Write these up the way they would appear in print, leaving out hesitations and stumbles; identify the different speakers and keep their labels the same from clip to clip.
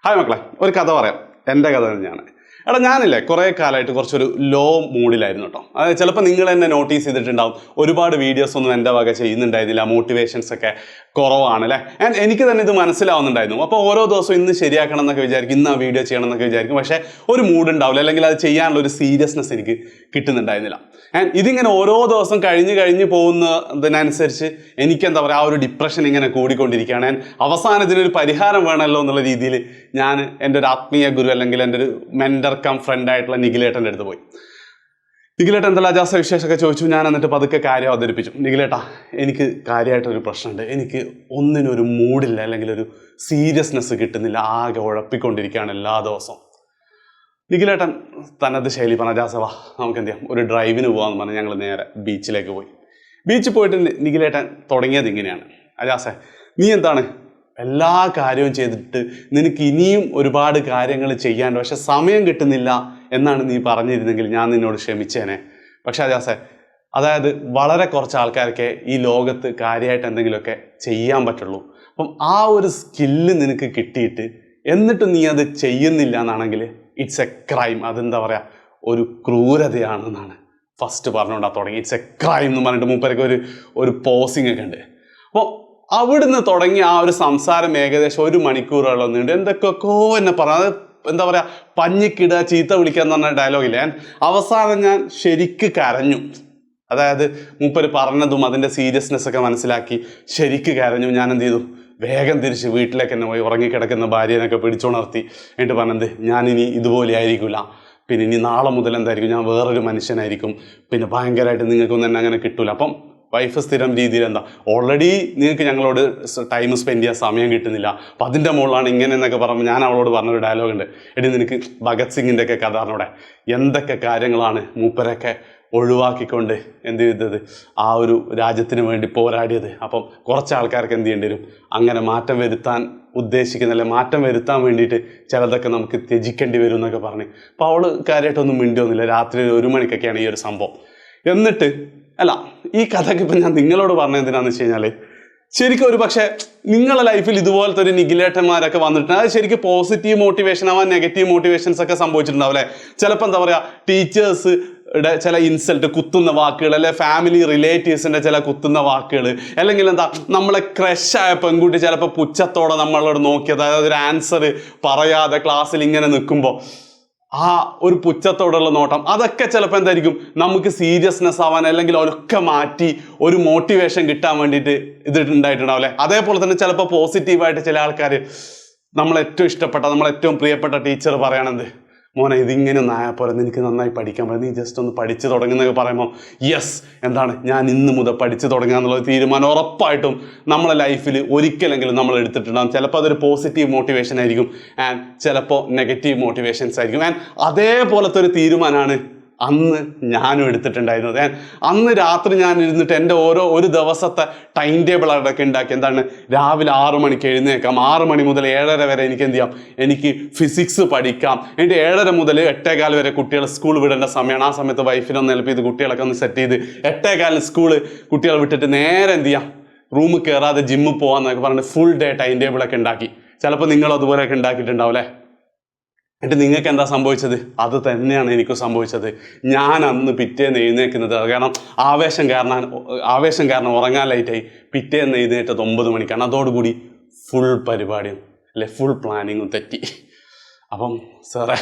Speaker 1: Hi മക്കളെ, ഒരു കഥ പറയാം. എൻ്റെ കഥ തന്നെയാണ്. എടാ ഞാനില്ലേ കുറേ കാലമായിട്ട് കുറച്ചൊരു ലോ മൂഡിലായിരുന്നു കേട്ടോ. അതായത് ചിലപ്പോൾ നിങ്ങൾ എന്നെ നോട്ടീസ് ചെയ്തിട്ടുണ്ടാവും, ഒരുപാട് വീഡിയോസ് ഒന്നും എൻ്റെ വക ചെയ്യുന്നുണ്ടായിരുന്നില്ല, മോട്ടിവേഷൻസ് ഒക്കെ കുറവാണ് അല്ലേ. എനിക്ക് തന്നെ ഇത് മനസ്സിലാവുന്നുണ്ടായിരുന്നു. അപ്പോൾ ഓരോ ദിവസവും ഇന്ന് ശരിയാക്കണം എന്നൊക്കെ വിചാരിക്കും, ഇന്ന് ആ വീഡിയോ ചെയ്യണം എന്നൊക്കെ വിചാരിക്കും. പക്ഷേ ഒരു മൂഡ് ഉണ്ടാവില്ല, അല്ലെങ്കിൽ അത് ചെയ്യാനുള്ള ഒരു സീരിയസ്നെസ് എനിക്ക് കിട്ടുന്നുണ്ടായിരുന്നില്ല. ഇതിങ്ങനെ ഓരോ ദിവസം കഴിഞ്ഞ് പോകുന്നതിനനുസരിച്ച് എനിക്കെന്താ പറയുക, ആ ഒരു ഡിപ്രഷൻ ഇങ്ങനെ കൂടിക്കൊണ്ടിരിക്കുകയാണ്. അവസാനം ഇതിനൊരു പരിഹാരം വേണമല്ലോ എന്നുള്ള രീതിയിൽ ഞാൻ എൻ്റെ ഒരു ആത്മീയ ഗുരു അല്ലെങ്കിൽ എൻ്റെ ഒരു മെൻറ്റർ കം ഫ്രണ്ടായിട്ടുള്ള നിഖിലേട്ടൻ്റെ അടുത്ത് പോയി. നിഖിലേട്ടൻ എന്തെല്ലാം അജാസ വിശേഷമൊക്കെ ചോദിച്ചു. ഞാൻ എന്നിട്ട് പതുക്കെ കാര്യം അവതരിപ്പിച്ചു. നിഖിലേട്ടാ, എനിക്ക് കാര്യമായിട്ടൊരു പ്രശ്നമുണ്ട്. എനിക്ക് ഒന്നിനൊരു മൂഡില്ല, അല്ലെങ്കിൽ ഒരു സീരിയസ്നെസ് കിട്ടുന്നില്ല, ആകെ ഉഴപ്പിക്കൊണ്ടിരിക്കുകയാണ് എല്ലാ ദിവസവും. നിഖിലേട്ടൻ തനത് ശൈലി പറഞ്ഞ അജാസവാ നമുക്ക് എന്ത് ചെയ്യാം, ഒരു ഡ്രൈവിന് പോകാമെന്ന് പറഞ്ഞ് ഞങ്ങൾ നേരെ ബീച്ചിലേക്ക് പോയി. ബീച്ചിൽ പോയിട്ട് നിഖിലേട്ടൻ തുടങ്ങിയത് ഇങ്ങനെയാണ്: അജാസേ, നീ എന്താണ് എല്ലാ കാര്യവും ചെയ്തിട്ട് നിനക്ക് ഇനിയും ഒരുപാട് കാര്യങ്ങൾ ചെയ്യാനുണ്ട്, പക്ഷെ സമയം കിട്ടുന്നില്ല എന്നാണ് നീ പറഞ്ഞിരുന്നെങ്കിൽ ഞാൻ നിന്നോട് ക്ഷമിച്ചേനെ. പക്ഷെ അജാസേ, അതായത് വളരെ കുറച്ച് ആൾക്കാർക്ക് ഈ ലോകത്ത് കാര്യമായിട്ട് എന്തെങ്കിലുമൊക്കെ ചെയ്യാൻ പറ്റുള്ളൂ. അപ്പം ആ ഒരു സ്കില്ല് നിനക്ക് കിട്ടിയിട്ട് എന്നിട്ട് നീ അത് ചെയ്യുന്നില്ല എന്നാണെങ്കിൽ ഇറ്റ്സ് എ ക്രൈം. അതെന്താ പറയുക, ഒരു ക്രൂരതയാണെന്നാണ് ഫസ്റ്റ് പറഞ്ഞുകൊണ്ടാ തുടങ്ങി. ഇറ്റ്സ് എ ക്രൈം എന്ന് പറഞ്ഞിട്ട് മൂപ്പരൊക്കെ ഒരു പോസിങ് ഒക്കെ ഉണ്ട്. അപ്പോൾ അവിടുന്ന് തുടങ്ങി ആ ഒരു സംസാരം ഏകദേശം 1 മണിക്കൂറോളം നീണ്ട്. എന്തൊക്കെയൊക്കെയോ എന്നെ പറഞ്ഞത്, എന്താ പറയുക, പഞ്ഞിക്കിടുക, ചീത്ത വിളിക്കുക എന്ന് പറഞ്ഞ ഡയലോഗില്ലേ. അവസാനം ഞാൻ ശരിക്ക് കരഞ്ഞു. അതായത് മൂപ്പര് പറഞ്ഞതും അതിൻ്റെ സീരിയസ്നെസ് ഒക്കെ മനസ്സിലാക്കി ശരിക്ക് കരഞ്ഞു. ഞാൻ എന്ത് ചെയ്തു, വേഗം തിരിച്ച് വീട്ടിലേക്ക് തന്നെ പോയി ഉറങ്ങിക്കിടക്കുന്ന ഭാര്യനൊക്കെ പിടിച്ചുണർത്തി. എന്നിട്ട് പറഞ്ഞത്, ഞാനിനി ഇതുപോലെ ആയിരിക്കില്ല, പിന്നെ ഇനി നാളെ മുതൽ എന്തായിരിക്കും, ഞാൻ വേറൊരു മനുഷ്യനായിരിക്കും, പിന്നെ ഭയങ്കരമായിട്ട് നിങ്ങൾക്കൊന്നും എന്നെ അങ്ങനെ കിട്ടൂല. അപ്പം വൈഫ് സ്ഥിരം രീതിയിൽ എന്താ, ഓൾറെഡി നിങ്ങൾക്ക് ഞങ്ങളോട് ടൈം സ്പെൻഡ് ചെയ്യാൻ സമയം കിട്ടുന്നില്ല, അപ്പം അതിൻ്റെ മുകളിലാണ് ഇങ്ങനെ എന്നൊക്കെ പറയുമ്പോൾ ഞാൻ അവളോട് പറഞ്ഞൊരു ഡയലോഗ് ഉണ്ട്: എടി നിനക്ക് ഭഗത് സിംഗിൻ്റെ ഒക്കെ കഥ അറിഞ്ഞൂടെ, എന്തൊക്കെ കാര്യങ്ങളാണ് മൂപ്പരൊക്കെ ഒഴിവാക്കിക്കൊണ്ട് എന്ത് ചെയ്തത്, ആ ഒരു രാജ്യത്തിന് വേണ്ടി പോരാടിയത്. അപ്പം കുറച്ച് ആൾക്കാർക്ക് എന്ത് ചെയ്യേണ്ടി വരും, അങ്ങനെ മാറ്റം വരുത്താൻ ഉദ്ദേശിക്കുന്നില്ല, മാറ്റം വരുത്താൻ വേണ്ടിയിട്ട് ചിലതൊക്കെ നമുക്ക് ത്യജിക്കേണ്ടി വരും എന്നൊക്കെ പറഞ്ഞ്. അപ്പോൾ അവൾ കാര്യമായിട്ടൊന്നും മിണ്ടിയൊന്നുമില്ല. രാത്രി 1 മണിക്കൊക്കെയാണ് ഈ ഒരു സംഭവം. എന്നിട്ട് അല്ല, ഈ കഥയ്ക്ക് ഇപ്പം ഞാൻ നിങ്ങളോട് പറഞ്ഞത് എന്തിനാന്ന് വെച്ച് കഴിഞ്ഞാൽ, ശരിക്കും ഒരു പക്ഷേ നിങ്ങളുടെ ലൈഫിൽ ഇതുപോലത്തെ ഒരു നിഖിലേട്ടന്മാരൊക്കെ വന്നിട്ടുണ്ട്. അത് ശരിക്കും പോസിറ്റീവ് മോട്ടിവേഷൻ ആവാൻ നെഗറ്റീവ് മോട്ടിവേഷൻസ് ഒക്കെ സംഭവിച്ചിട്ടുണ്ടാവും അല്ലേ. ചിലപ്പോൾ എന്താ പറയുക, ടീച്ചേഴ്സിന്റെ ചില ഇൻസൾട്ട്, കുത്തുന്ന വാക്കുകൾ, അല്ലെ ഫാമിലി റിലേറ്റീവ്സിന്റെ ചില കുത്തുന്ന വാക്കുകൾ, അല്ലെങ്കിൽ എന്താ നമ്മളെ ക്രഷായ പെൺകുട്ടി ചിലപ്പോൾ പുച്ഛത്തോടെ നമ്മളോട് നോക്കിയത്, അതായത് ഒരു ആൻസർ പറയാതെ ക്ലാസ്സിൽ ഇങ്ങനെ നിൽക്കുമ്പോൾ ആ ഒരു പുച്ഛത്തോടുള്ള നോട്ടം, അതൊക്കെ ചിലപ്പോൾ എന്തായിരിക്കും നമുക്ക് സീരിയസ്നെസ് ആവാൻ, അല്ലെങ്കിൽ അതൊക്കെ മാറ്റി ഒരു മോട്ടിവേഷൻ കിട്ടാൻ വേണ്ടിയിട്ട് ഉണ്ടായിട്ടുണ്ടാവും അല്ലേ. അതേപോലെ തന്നെ ചിലപ്പോൾ പോസിറ്റീവായിട്ട് ചില ആൾക്കാർ നമ്മളേറ്റവും ഇഷ്ടപ്പെട്ട, നമ്മളേറ്റവും പ്രിയപ്പെട്ട ടീച്ചർ പറയണത്, മോനെ ഇതിങ്ങനെ ഒന്നും ആയപ്പോലെ, നിനക്ക് നന്നായി പഠിക്കാൻ പറ്റും, നീ ജസ്റ്റ് ഒന്ന് പഠിച്ചു തുടങ്ങുന്നതൊക്കെ പറയുമ്പോൾ യെസ്, എന്താണ്, ഞാൻ ഇന്ന് മുതൽ പഠിച്ചു തുടങ്ങുക എന്നുള്ള തീരുമാനം ഉറപ്പായിട്ടും നമ്മളെ ലൈഫിൽ ഒരിക്കലെങ്കിലും നമ്മൾ എടുത്തിട്ടുണ്ടാകും. ചിലപ്പോൾ അതൊരു പോസിറ്റീവ് മോട്ടിവേഷൻ ആയിരിക്കും, ആൻഡ് ചിലപ്പോൾ നെഗറ്റീവ് മോട്ടിവേഷൻസ് ആയിരിക്കും. ആൻഡ് അതേപോലത്തെ ഒരു തീരുമാനമാണ് അന്ന് ഞാനും എടുത്തിട്ടുണ്ടായിരുന്നത്. അന്ന് രാത്രി ഞാൻ ഇരുന്നിട്ട് എൻ്റെ ഒരു ദിവസത്തെ ടൈം ടേബിൾ അടക്കം ഉണ്ടാക്കി. എന്താണ്, രാവിലെ 6 മണിക്ക് എഴുന്നേക്കാം, 6 മണി മുതൽ 7:30 വരെ എനിക്ക് എന്ത് ചെയ്യാം, എനിക്ക് ഫിസിക്സ് പഠിക്കാം. എന്നിട്ട് 7:30 മുതൽ 8:15 വരെ കുട്ടികളെ സ്കൂൾ വിടേണ്ട സമയമാണ്. ആ സമയത്ത് വൈഫിനൊന്ന് ഹെൽപ്പ് ചെയ്ത് കുട്ടികളൊക്കെ ഒന്ന് സെറ്റ് ചെയ്ത് 8:15 സ്കൂള് കുട്ടികളെ വിട്ടിട്ട് നേരെ എന്ത് ചെയ്യാം, റൂമിൽ കയറാതെ ജിമ്മിൽ പോകാമെന്നൊക്കെ പറഞ്ഞിട്ട് ഫുൾ ഡേ ടൈം ടേബിളൊക്കെ ഉണ്ടാക്കി. ചിലപ്പോൾ നിങ്ങൾ അതുപോലെയൊക്കെ ഉണ്ടാക്കിയിട്ടുണ്ടാവും അല്ലേ. എന്നിട്ട് നിങ്ങൾക്ക് എന്താ സംഭവിച്ചത്, അത് തന്നെയാണ് എനിക്കും സംഭവിച്ചത്. ഞാൻ അന്ന് പിറ്റേന്ന് എഴുന്നേൽക്കുന്നത്, കാരണം ആവേശം കാരണം ഉറങ്ങാൻ ലേറ്റായി. പിറ്റേന്ന് എഴുന്നേറ്റത് 9 മണിക്കാണ്. അതോടുകൂടി ഫുൾ പരിപാടിയും അല്ലെ ഫുൾ പ്ലാനിങ്ങും തെറ്റി. അപ്പം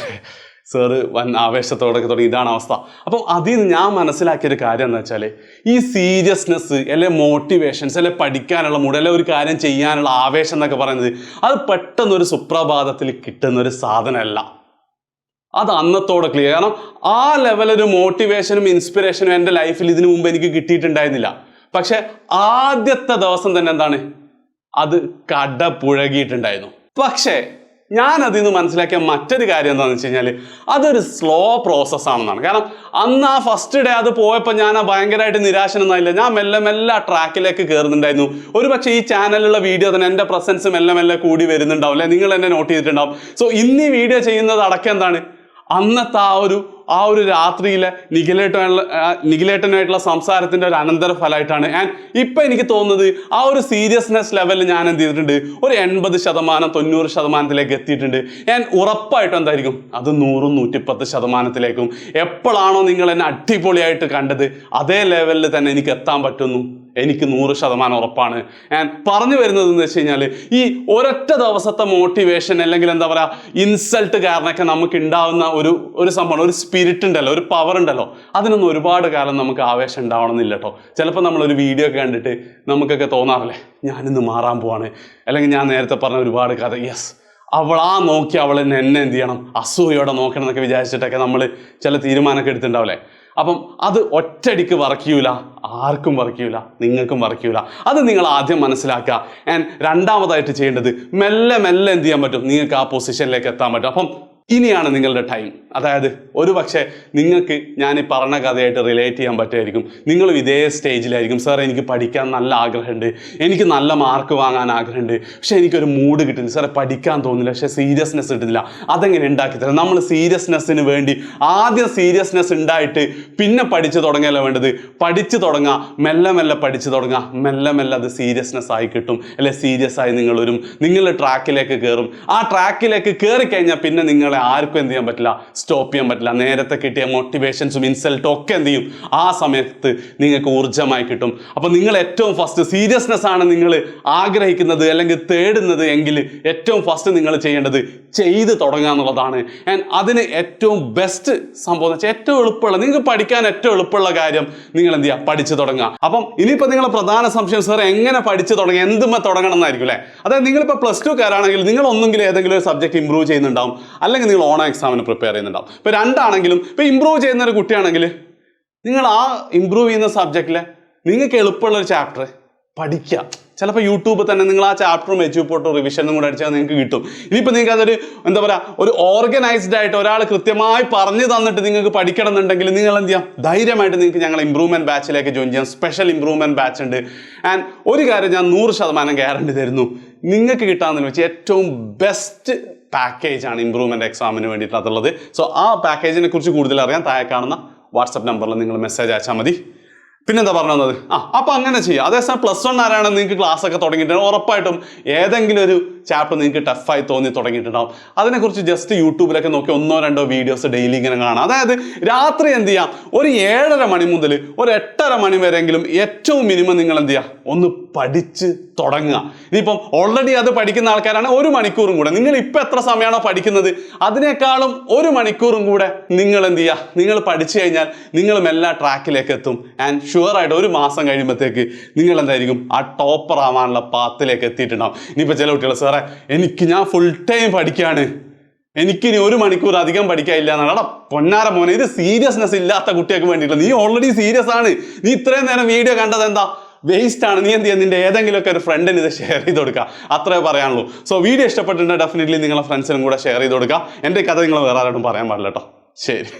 Speaker 1: സാറ് വൻ ആവേശത്തോടൊക്കെ തുടങ്ങി. ഇതാണ് അവസ്ഥ. അപ്പം അതിൽ നിന്ന് ഞാൻ മനസ്സിലാക്കിയൊരു കാര്യം എന്താ വെച്ചാൽ, ഈ സീരിയസ്നെസ് അല്ലെ മോട്ടിവേഷൻസ് അല്ലെ പഠിക്കാനുള്ള മൂഡ് അല്ലെ ഒരു കാര്യം ചെയ്യാനുള്ള ആവേശം എന്നൊക്കെ പറയുന്നത്, അത് പെട്ടെന്നൊരു സുപ്രഭാതത്തിൽ കിട്ടുന്നൊരു സാധനമല്ല. അത് അന്നത്തോടെ ക്ലിയർ. കാരണം ആ ലെവലൊരു മോട്ടിവേഷനും ഇൻസ്പിറേഷനും എൻ്റെ ലൈഫിൽ ഇതിനു മുമ്പ് എനിക്ക് കിട്ടിയിട്ടുണ്ടായിരുന്നില്ല. പക്ഷെ ആദ്യത്തെ ദിവസം തന്നെ എന്താണ്, അത് പുഴകിയിട്ടുണ്ടായിരുന്നു. പക്ഷേ ഞാൻ അതിൽ നിന്ന് മനസ്സിലാക്കിയ മറ്റൊരു കാര്യം എന്താണെന്ന് വെച്ച് കഴിഞ്ഞാൽ, അതൊരു സ്ലോ പ്രോസസ്സാണെന്നാണ്. കാരണം അന്ന് ആ ഫസ്റ്റ് ഡേ അത് പോയപ്പോൾ ഞാൻ ഭയങ്കരമായിട്ട് നിരാശനൊന്നുമില്ല. ഞാൻ മെല്ലെ ആ ട്രാക്കിലേക്ക് കയറുന്നുണ്ടായിരുന്നു. ഒരു പക്ഷേ ഈ ചാനലിലുള്ള വീഡിയോ തന്നെ എൻ്റെ പ്രസൻസ് മെല്ലെ കൂടി വരുന്നുണ്ടാവും അല്ലെ, നിങ്ങൾ എന്നെ നോട്ട് ചെയ്തിട്ടുണ്ടാവും. സോ ഇന്ന് ഈ വീഡിയോ ചെയ്യുന്നത് അടക്കം എന്താണ്, അന്നത്തെ ആ ആ ഒരു രാത്രിയിലെ നിഖിലേട്ടനായിട്ടുള്ള സംസാരത്തിൻ്റെ ഒരു അനന്തര ഫലമായിട്ടാണ്. ആൻഡ് ഇപ്പം എനിക്ക് തോന്നുന്നത് ആ ഒരു സീരിയസ്നെസ് ലെവലിൽ ഞാൻ എന്ത് ചെയ്തിട്ടുണ്ട്, ഒരു 80% 90% എത്തിയിട്ടുണ്ട്. ഞാൻ ഉറപ്പായിട്ടും എന്തായിരിക്കും അത് 100-110%. എപ്പോഴാണോ നിങ്ങൾ എന്നെ അടിപൊളിയായിട്ട് കണ്ടത് അതേ ലെവലിൽ തന്നെ എനിക്ക് എത്താൻ പറ്റുന്നു, എനിക്ക് 100% ഉറപ്പാണ്. ഞാൻ പറഞ്ഞു വരുന്നത് എന്ന് വെച്ച് കഴിഞ്ഞാൽ ഈ ഒരൊറ്റ ദിവസത്തെ മോട്ടിവേഷൻ അല്ലെങ്കിൽ എന്താ പറയുക ഇൻസൾട്ട് കാരണമൊക്കെ നമുക്ക് ഉണ്ടാവുന്ന ഒരു സംഭവം, ഒരു സ്പിരിറ്റ് ഉണ്ടല്ലോ, ഒരു പവർ ഉണ്ടല്ലോ, അതിനൊന്നും ഒരുപാട് കാലം നമുക്ക് ആവേശം ഉണ്ടാവണമെന്നില്ല കേട്ടോ. ചിലപ്പോൾ നമ്മളൊരു വീഡിയോ ഒക്കെ കണ്ടിട്ട് നമുക്കൊക്കെ തോന്നാറില്ലേ, ഞാനിന്ന് മാറാൻ പോവാണ്, അല്ലെങ്കിൽ ഞാൻ നേരത്തെ പറഞ്ഞ ഒരുപാട് കഥ, യെസ് നോക്കി അവൾ എന്നെ എന്ത് ചെയ്യണം, അസൂയോടെ നോക്കണം എന്നൊക്കെ വിചാരിച്ചിട്ടൊക്കെ നമ്മൾ ചില തീരുമാനമൊക്കെ എടുത്തിട്ടുണ്ടാവില്ലേ. അപ്പം അത് ഒറ്റയടിക്ക് വർക്ക് ചെയ്യൂല, ആർക്കും വർക്ക് ചെയ്യൂല, നിങ്ങൾക്കും വർക്ക് ചെയ്യൂല. അത് നിങ്ങൾ ആദ്യം മനസ്സിലാക്കുക. ആൻഡ് രണ്ടാമതായിട്ട് ചെയ്യേണ്ടത് മെല്ലെ മെല്ലെ എന്ത് ചെയ്യാൻ പറ്റും, നിങ്ങൾക്ക് ആ പൊസിഷനിലേക്ക് എത്താൻ പറ്റും. അപ്പം ഇനിയാണ് നിങ്ങളുടെ ടൈം. അതായത് ഒരു പക്ഷേ നിങ്ങൾക്ക് ഞാൻ ഈ പറഞ്ഞ കഥയായിട്ട് റിലേറ്റ് ചെയ്യാൻ പറ്റുമായിരിക്കും. നിങ്ങളും ഇതേ സ്റ്റേജിലായിരിക്കും. സാർ എനിക്ക് പഠിക്കാൻ നല്ല ആഗ്രഹമുണ്ട്, എനിക്ക് നല്ല മാർക്ക് വാങ്ങാൻ ആഗ്രഹമുണ്ട്, പക്ഷേ എനിക്കൊരു മൂഡ് കിട്ടുന്നില്ല, സാറേ പഠിക്കാൻ തോന്നില്ല, പക്ഷേ സീരിയസ്നെസ് കിട്ടുന്നില്ല. അതെങ്ങനെ ഉണ്ടാക്കി തരാം? നമ്മൾ സീരിയസ്നെസ്സിന് വേണ്ടി ആദ്യം സീരിയസ്നെസ് ഉണ്ടായിട്ട് പിന്നെ പഠിച്ചു തുടങ്ങിയല്ല വേണ്ടത്. പഠിച്ചു തുടങ്ങുക, മെല്ലെ മെല്ലെ പഠിച്ചു തുടങ്ങുക, മെല്ലെ മെല്ലെ അത് സീരിയസ്നെസ് ആയി കിട്ടും. അല്ലെ സീരിയസ് ആയി നിങ്ങളുടെ ട്രാക്കിലേക്ക് കയറും. ആ ട്രാക്കിലേക്ക് കയറി കഴിഞ്ഞാൽ പിന്നെ നിങ്ങളെ ആർക്കും എന്ത് ചെയ്യാൻ പറ്റില്ല, സ്റ്റോപ്പ് ചെയ്യാൻ പറ്റില്ല. നേരത്തെ കിട്ടിയ മോട്ടിവേഷൻസും ഇൻസൾട്ടും ഒക്കെ എന്ത് ചെയ്യും, ആ സമയത്ത് നിങ്ങൾക്ക് ഊർജ്ജമായി കിട്ടും. അപ്പോൾ നിങ്ങൾ ഏറ്റവും ഫസ്റ്റ് സീരിയസ്നെസ് ആണ് നിങ്ങൾ ആഗ്രഹിക്കുന്നത് അല്ലെങ്കിൽ തേടുന്നത് എങ്കിൽ ഏറ്റവും ഫസ്റ്റ് നിങ്ങൾ ചെയ്യേണ്ടത് ചെയ്ത് തുടങ്ങുക എന്നുള്ളതാണ്. ആൻഡ് അതിന് ഏറ്റവും ബെസ്റ്റ് സംഭവം എന്ന് വെച്ചാൽ ഏറ്റവും എളുപ്പമുള്ള, നിങ്ങൾക്ക് പഠിക്കാൻ ഏറ്റവും എളുപ്പമുള്ള കാര്യം നിങ്ങൾ എന്ത് ചെയ്യുക, പഠിച്ചു തുടങ്ങുക. അപ്പം ഇനിയിപ്പോൾ നിങ്ങളെ പ്രധാന സംശയം, സാർ എങ്ങനെ പഠിച്ചു തുടങ്ങി, എന്തുമ്മ തുടങ്ങണം എന്നായിരിക്കും അല്ലേ. അതായത് നിങ്ങളിപ്പോൾ +2 കാരാണെങ്കിൽ നിങ്ങൾ ഒന്നെങ്കിലും ഏതെങ്കിലും ഒരു സബ്ജക്ട് ഇമ്പ്രൂവ് ചെയ്യുന്നുണ്ടാവും, അല്ലെങ്കിൽ നിങ്ങൾ ഓണം എക്സാമിന് പ്രിപ്പയർ ചെയ്യുന്നുണ്ടാവും. ഇപ്പോൾ രണ്ടാണെങ്കിലും, ഇപ്പോൾ ഇമ്പ്രൂവ് ചെയ്യുന്ന ഒരു കുട്ടിയാണെങ്കിൽ നിങ്ങൾ ആ ഇമ്പ്രൂവ് ചെയ്യുന്ന സബ്ജക്റ്റിലെ നിങ്ങൾക്ക് എളുപ്പമുള്ള ഒരു ചാപ്റ്റർ പഠിക്കുക. ചിലപ്പോൾ യൂട്യൂബിൽ തന്നെ നിങ്ങൾ ആ ചാപ്റ്ററും എച്ച് റിവിഷനും കൂടെ അടിച്ചാൽ നിങ്ങൾക്ക് കിട്ടും. ഇനിയിപ്പോൾ നിങ്ങൾക്ക് അതൊരു എന്താ പറയുക, ഒരു ഓർഗനൈസ്ഡ് ആയിട്ട് ഒരാൾ കൃത്യമായി പറഞ്ഞു തന്നിട്ട് നിങ്ങൾക്ക് പഠിക്കണം എന്നുണ്ടെങ്കിൽ നിങ്ങൾ എന്ത് ചെയ്യാം, ധൈര്യമായിട്ട് നിങ്ങൾക്ക് ഞങ്ങൾ ഇമ്പ്രൂവ്മെൻറ്റ് ബാച്ചിലേക്ക് ജോയിൻ ചെയ്യാം. സ്പെഷ്യൽ ഇമ്പ്രൂവ്മെൻറ്റ് ബാച്ച് ഉണ്ട്. ആൻഡ് ഒരു കാര്യം ഞാൻ 100% ഗ്യാരണ്ടി തരുന്നു, നിങ്ങൾക്ക് കിട്ടാമെന്ന് വെച്ചാൽ ഏറ്റവും ബെസ്റ്റ് പാക്കേജാണ് ഇമ്പ്രൂവ്മെൻറ്റ് എക്സാമിന് വേണ്ടിയിട്ടുള്ളത്. സോ ആ പാക്കേജിനെ കുറിച്ച് കൂടുതൽ അറിയാൻ താഴെ കാണുന്ന വാട്സപ്പ് നമ്പറിൽ നിങ്ങൾ മെസ്സേജ് അയച്ചാൽ മതി. പിന്നെന്താ പറഞ്ഞത്, അപ്പോൾ അങ്ങനെ ചെയ്യുക. അതേസമയം +1 ആരാണ് നിങ്ങൾക്ക് ക്ലാസ് ഒക്കെ തുടങ്ങിയിട്ടുണ്ടെങ്കിൽ ഉറപ്പായിട്ടും ഏതെങ്കിലും ഒരു ചാപ്റ്റർ നിങ്ങൾക്ക് ടഫായി തോന്നി തുടങ്ങിയിട്ടുണ്ടാവും. അതിനെക്കുറിച്ച് ജസ്റ്റ് യൂട്യൂബിലൊക്കെ നോക്കി 1-2 വീഡിയോസ് ഡെയിലി ഇങ്ങനെ കാണാം. അതായത് രാത്രി എന്ത് ചെയ്യാം, ഒരു 7:30 മണി മുതൽ ഒരു 8:30 മണി വരെയെങ്കിലും ഏറ്റവും മിനിമം നിങ്ങൾ എന്ത് ചെയ്യുക, ഒന്ന് പഠിച്ച് തുടങ്ങുക. ഇനിയിപ്പം ഓൾറെഡി അത് പഠിക്കുന്ന ആൾക്കാരാണ് 1 മണിക്കൂറും കൂടെ, നിങ്ങൾ ഇപ്പം എത്ര സമയമാണോ പഠിക്കുന്നത് അതിനേക്കാളും 1 മണിക്കൂറും കൂടെ നിങ്ങൾ എന്ത് ചെയ്യുക, നിങ്ങൾ പഠിച്ചു കഴിഞ്ഞാൽ നിങ്ങളും എല്ലാ ട്രാക്കിലേക്ക് എത്തും. ആൻഡ് ഷുവറായിട്ട് 1 മാസം കഴിയുമ്പോഴത്തേക്ക് നിങ്ങൾ എന്തായിരിക്കും, ആ ടോപ്പർ ആവാനുള്ള പാത്തിലേക്ക് എത്തിയിട്ടുണ്ടാവും. ഇനിയിപ്പോൾ ചില കുട്ടികൾ, സാറേ ഞാൻ ഫുൾ ടൈം പഠിക്കുകയാണ്, എനിക്കിനി 1 മണിക്കൂർ അധികം പഠിക്കാനില്ല എന്നാണ്. പൊന്നാര മോനെ, ഇത് സീരിയസ്നെസ് ഇല്ലാത്ത കുട്ടികൾക്ക് വേണ്ടിയിട്ടുള്ള, നീ ഓൾറെഡി സീരിയസ് ആണ്, നീ ഇത്രയും നേരം വീഡിയോ കണ്ടത് എന്താ, വേസ്റ്റ് ആണ്. നീ എന്ത് ചെയ്യുക, നിന്റെ ഏതെങ്കിലുമൊക്കെ ഒരു ഫ്രണ്ടിന് ഇത് ഷെയർ ചെയ്ത് കൊടുക്കുക, അത്രേ പറയാനുള്ളൂ. സോ വീഡിയോ ഇഷ്ടപ്പെട്ടിട്ടുണ്ടെങ്കിൽ ഡെഫിനറ്റ്ലി നിങ്ങളെ ഫ്രണ്ട്സിനും കൂടെ ഷെയർ ചെയ്ത് കൊടുക്കുക. എൻ്റെ കഥ നിങ്ങൾ വേറെ ആരോടും പറയാൻ പാടില്ല കേട്ടോ. ശരി.